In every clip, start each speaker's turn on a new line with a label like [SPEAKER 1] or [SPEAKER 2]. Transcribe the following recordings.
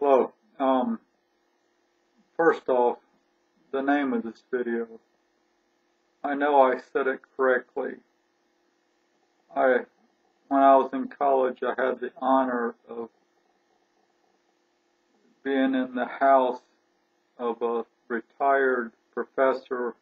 [SPEAKER 1] Hello. First off, the name of this video. I know I said it correctly. When I was in college, I had the honor of being in the house of a retired professor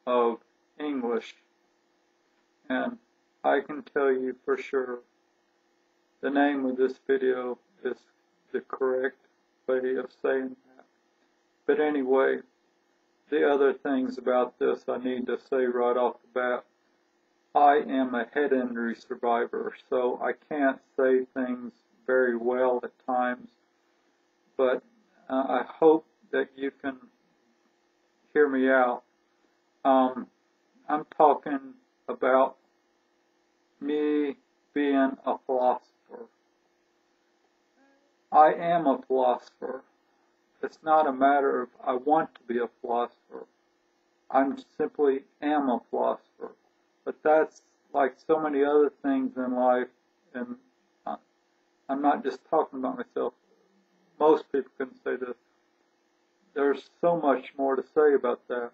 [SPEAKER 1] of English, and I can tell you for sure the name of this video is the correct way of saying that. But anyway, the other things about this I need to say right off the bat. I am a head injury survivor, so I can't say things very well at times, but I hope that you can hear me out. I'm talking about me being a philosopher. I am a philosopher. It's not a matter of I want to be a philosopher. I simply am a philosopher. But that's like so many other things in life, and I'm not just talking about myself. Most people can say this. There's so much more to say about that.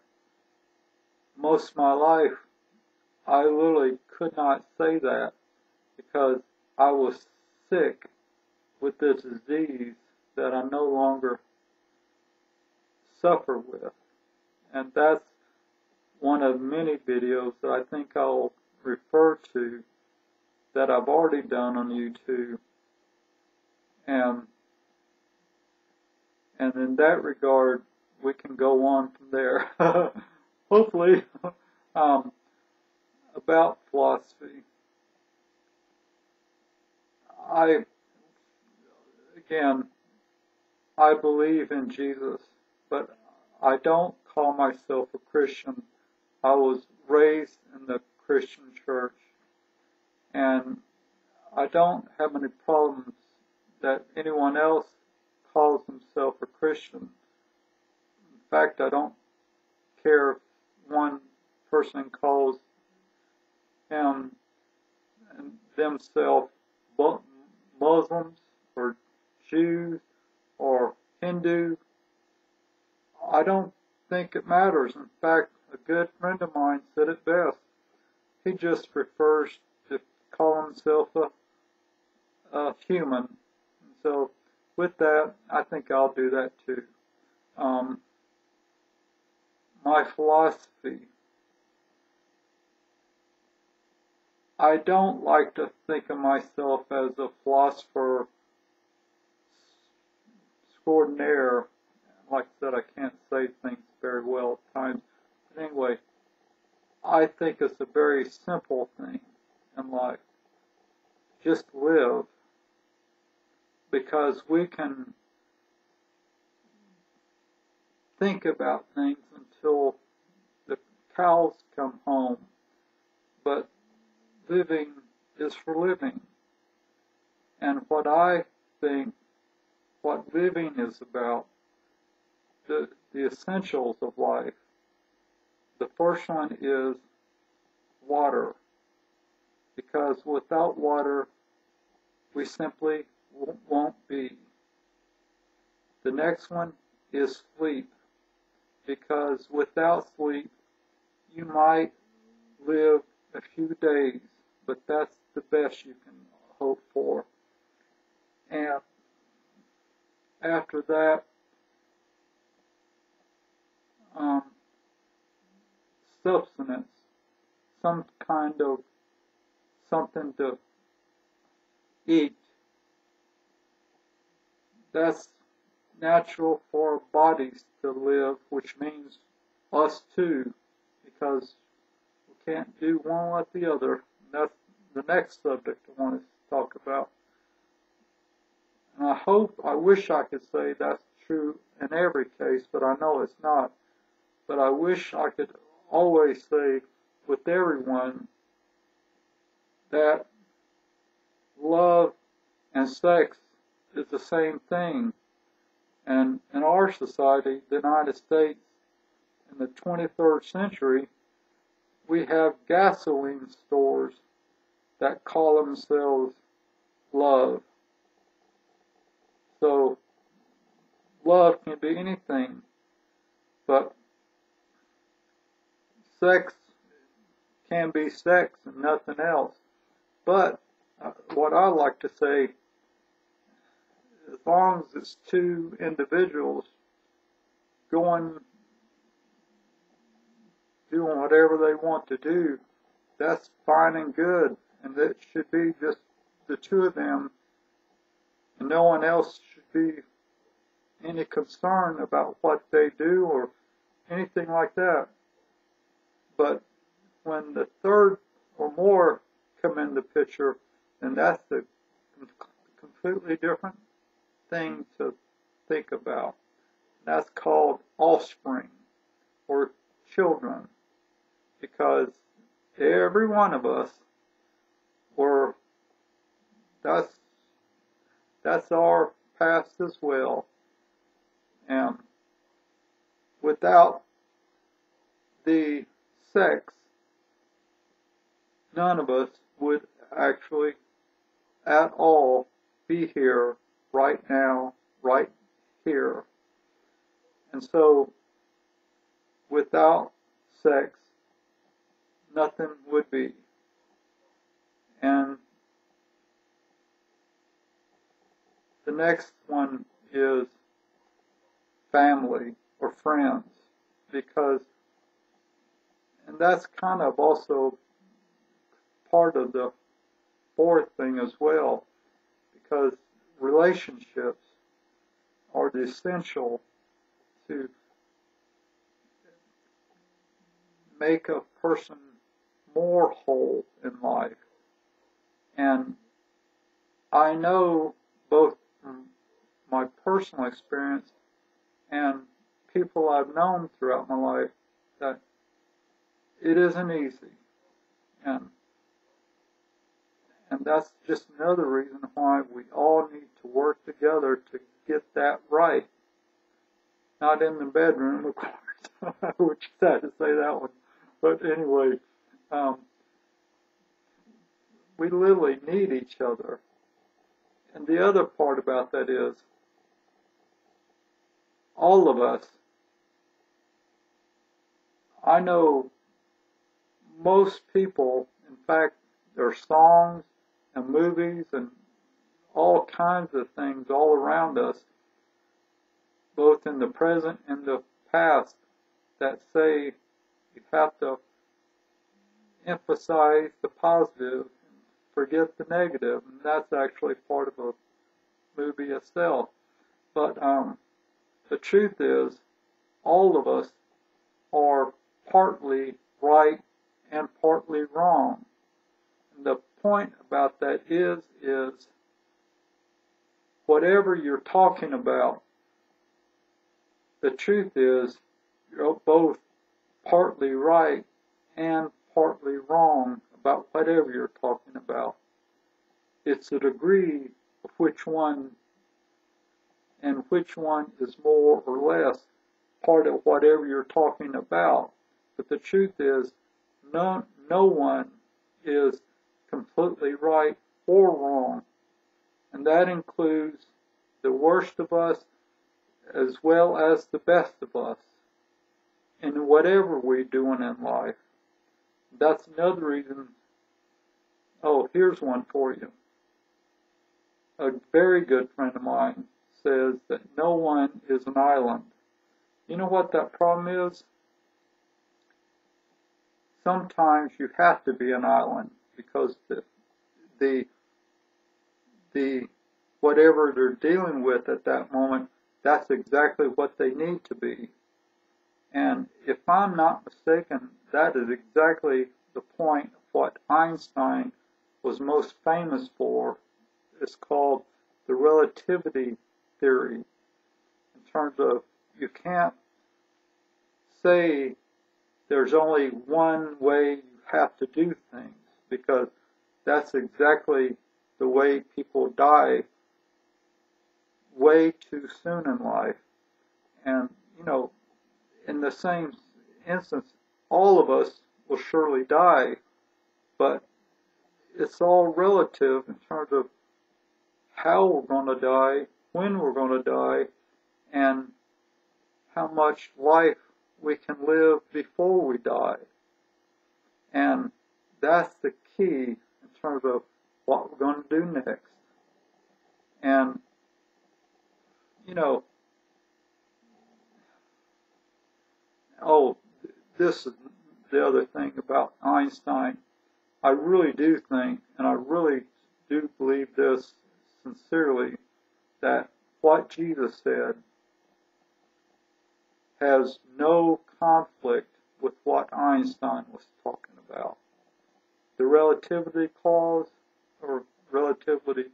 [SPEAKER 1] Most of my life, I literally could not say that because I was sick with this disease that I no longer suffer with. And that's one of many videos that I think I'll refer to that I've already done on YouTube. And in that regard, we can go on from there. Hopefully, about philosophy. I believe in Jesus, but I don't call myself a Christian. I was raised in the Christian church, and I don't have any problems that anyone else calls himself a Christian. In fact, I don't care if one person calls him and themselves Muslims or Jews or Hindu. I don't think it matters. In fact, a good friend of mine said it best. He just prefers to call himself a human. And so with that, I think I'll do that too. My philosophy. I don't like to think of myself as a philosopher extraordinaire. Like I said, I can't say things very well at times. But anyway, I think it's a very simple thing in life. Just live. Because we can think about things until the cows come home. But living is for living. And what I think, what living is about, the essentials of life. The first one is water. Because without water, we simply won't be. The next one is sleep. Because without sleep, you might live a few days, but that's the best you can hope for. And after that, substance, some kind of something to eat. That's natural for our bodies to live, which means us too, because we can't do one without the other. And that's the next subject I want to talk about. And I wish I could say that's true in every case, but I know it's not. But I wish I could always say with everyone that love and sex is the same thing. And in our society, the United States, in the 23rd century, we have gasoline stores that call themselves love. So love can be anything, but sex can be sex and nothing else. But what I like to say, as long as it's two individuals doing whatever they want to do, that's fine and good, and that should be just the two of them, and no one else should be any concern about what they do or anything like that. But when the third or more come in the picture, then that's a completely different thing to think about. That's called offspring or children, because every one of us that's our past as well. And without the sex, none of us would actually at all be here right now, right here. And so, without sex, nothing would be. And the next one is family or friends, because, and that's kind of also part of the fourth thing as well, because relationships are essential to make a person more whole in life. And I know both from my personal experience and people I've known throughout my life that it isn't easy. And that's just another reason why we all need to work together to get that right. Not in the bedroom, of course. I would sad to say that one. But anyway, we literally need each other. And the other part about that is, all of us, I know most people, in fact, there are songs and movies and all kinds of things all around us, both in the present and the past, that say you have to emphasize the positive and forget the negative, and that's actually part of a movie itself. But the truth is, all of us are partly right and partly wrong. And the point about that is whatever you're talking about, the truth is you're both partly right and partly wrong about whatever you're talking about. It's a degree of which one is more or less part of whatever you're talking about. But the truth is, no one is completely right or wrong. And that includes the worst of us as well as the best of us in whatever we're doing in life. That's another reason. Oh, here's one for you. A very good friend of mine says that no one is an island. You know what that problem is? Sometimes you have to be an island because the whatever they're dealing with at that moment, that's exactly what they need to be. And if I'm not mistaken, that is exactly the point of what Einstein was most famous for. It's called the relativity theory. In terms of, you can't say there's only one way you have to do things, because that's exactly the way people die way too soon in life. And, you know, in the same instance, all of us will surely die, but it's all relative in terms of how we're going to die, when we're going to die, and how much life we can live before we die. And that's the key in terms of what we're going to do next. And, you know, this is the other thing about Einstein. I really do think, and I really do believe this sincerely, that what Jesus said has no conflict with what Einstein was talking about. The relativity clause, or relativity,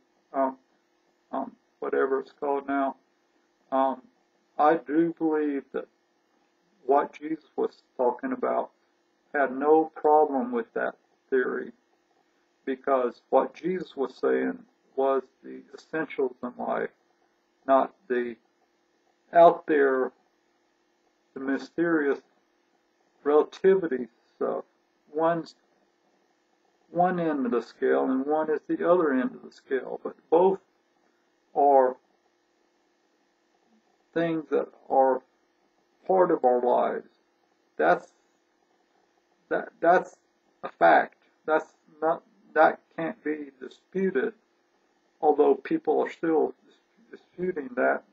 [SPEAKER 1] whatever it's called now, I do believe that what Jesus was talking about had no problem with that theory, because what Jesus was saying was the essentials in life, not the out there, the mysterious relativity stuff. One's one end of the scale and one is the other end of the scale, but both are things that are part of our lives. That's a fact. That can't be disputed, although people are still disputing that.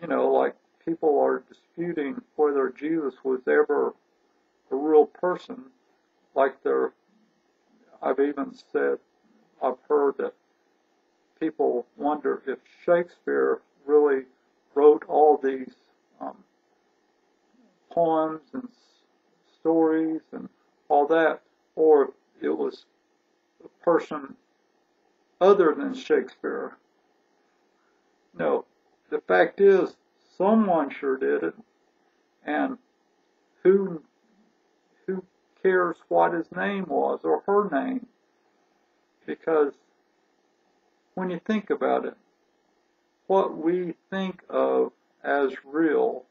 [SPEAKER 1] You know, like people are disputing whether Jesus was ever a real person. Like I've even said, I've heard that people wonder if Shakespeare really wrote all these poems and stories and all that, or it was a person other than Shakespeare. No, the fact is, someone sure did it, and who cares what his name was or her name? Because when you think about it, what we think of as real,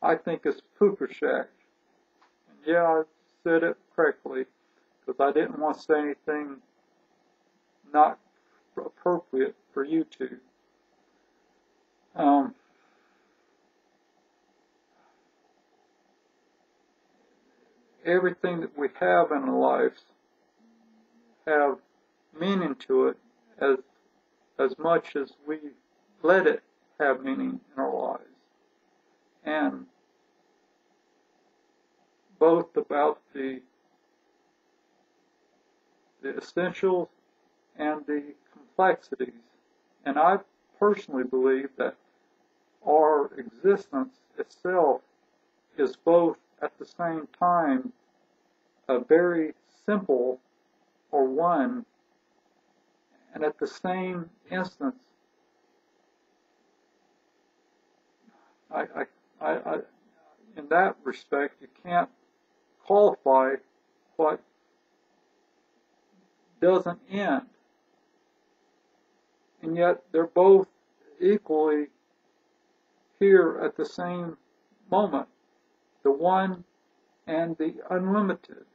[SPEAKER 1] I think is Pukashak. And yeah, I said it correctly, because I didn't want to say anything not appropriate for YouTube. Everything that we have in our lives have meaning to it as much as we let it have meaning in our lives. And both about the essentials and the complexities. And I personally believe that our existence itself is both at the same time a very simple, or one, and at the same instance, in that respect, you can't qualify what doesn't end. And yet they're both equally here at the same moment, the one and the unlimited.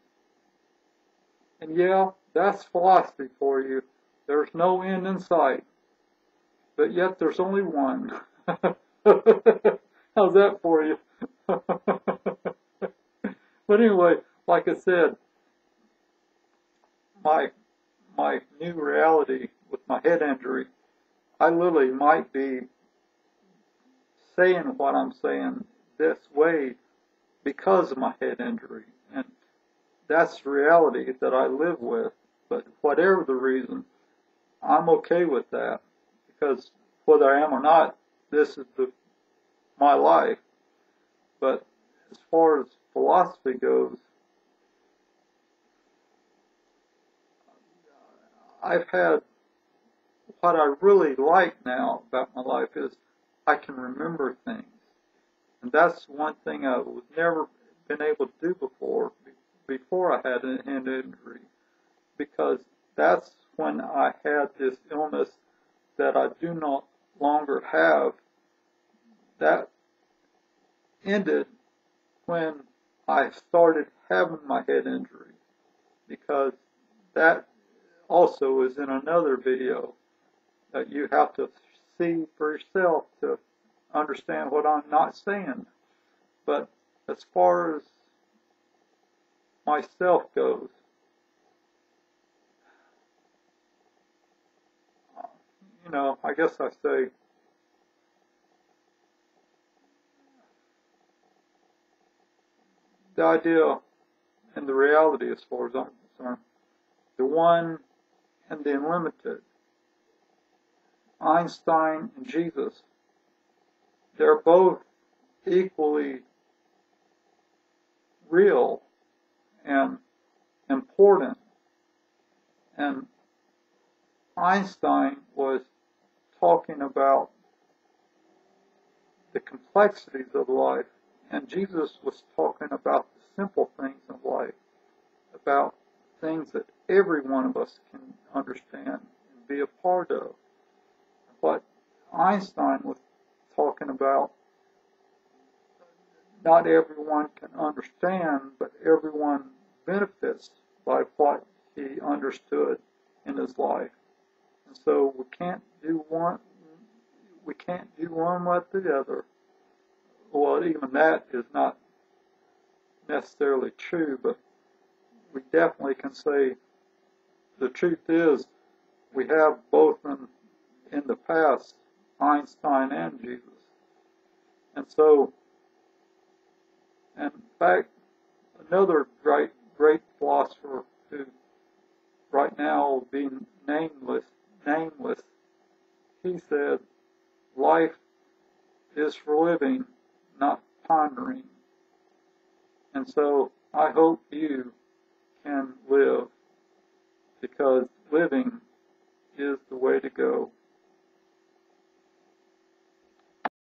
[SPEAKER 1] And yeah, that's philosophy for you. There's no end in sight, but yet there's only one. How's that for you? But anyway, like I said, my new reality with my head injury, I literally might be saying what I'm saying this way because of my head injury. And that's the reality that I live with. But whatever the reason, I'm okay with that, because whether I am or not, this is my life. But as far as philosophy goes, I've had, what I really like now about my life is I can remember things. And that's one thing I was never been able to do before I had a hand injury, because that's when I had this illness that I do no longer have. That ended when I started having my head injury, because that also is in another video that you have to see for yourself to understand what I'm not saying. But as far as myself goes, I guess I say the idea and the reality, as far as I'm concerned, the one and the unlimited, Einstein and Jesus, they're both equally real and important. And Einstein was talking about the complexities of life, and Jesus was talking about the simple things of life, about things that every one of us can understand and be a part of. What Einstein was talking about, not everyone can understand, but everyone benefits by what he understood in his life. And so we can't do one without the other. Well, even that is not necessarily true, but we definitely can say the truth is we have both in the past, Einstein and Jesus. And so, in fact, another great philosopher who right now being nameless, he said, life is for living, not pondering. And so I hope you can live, because living is the way to go.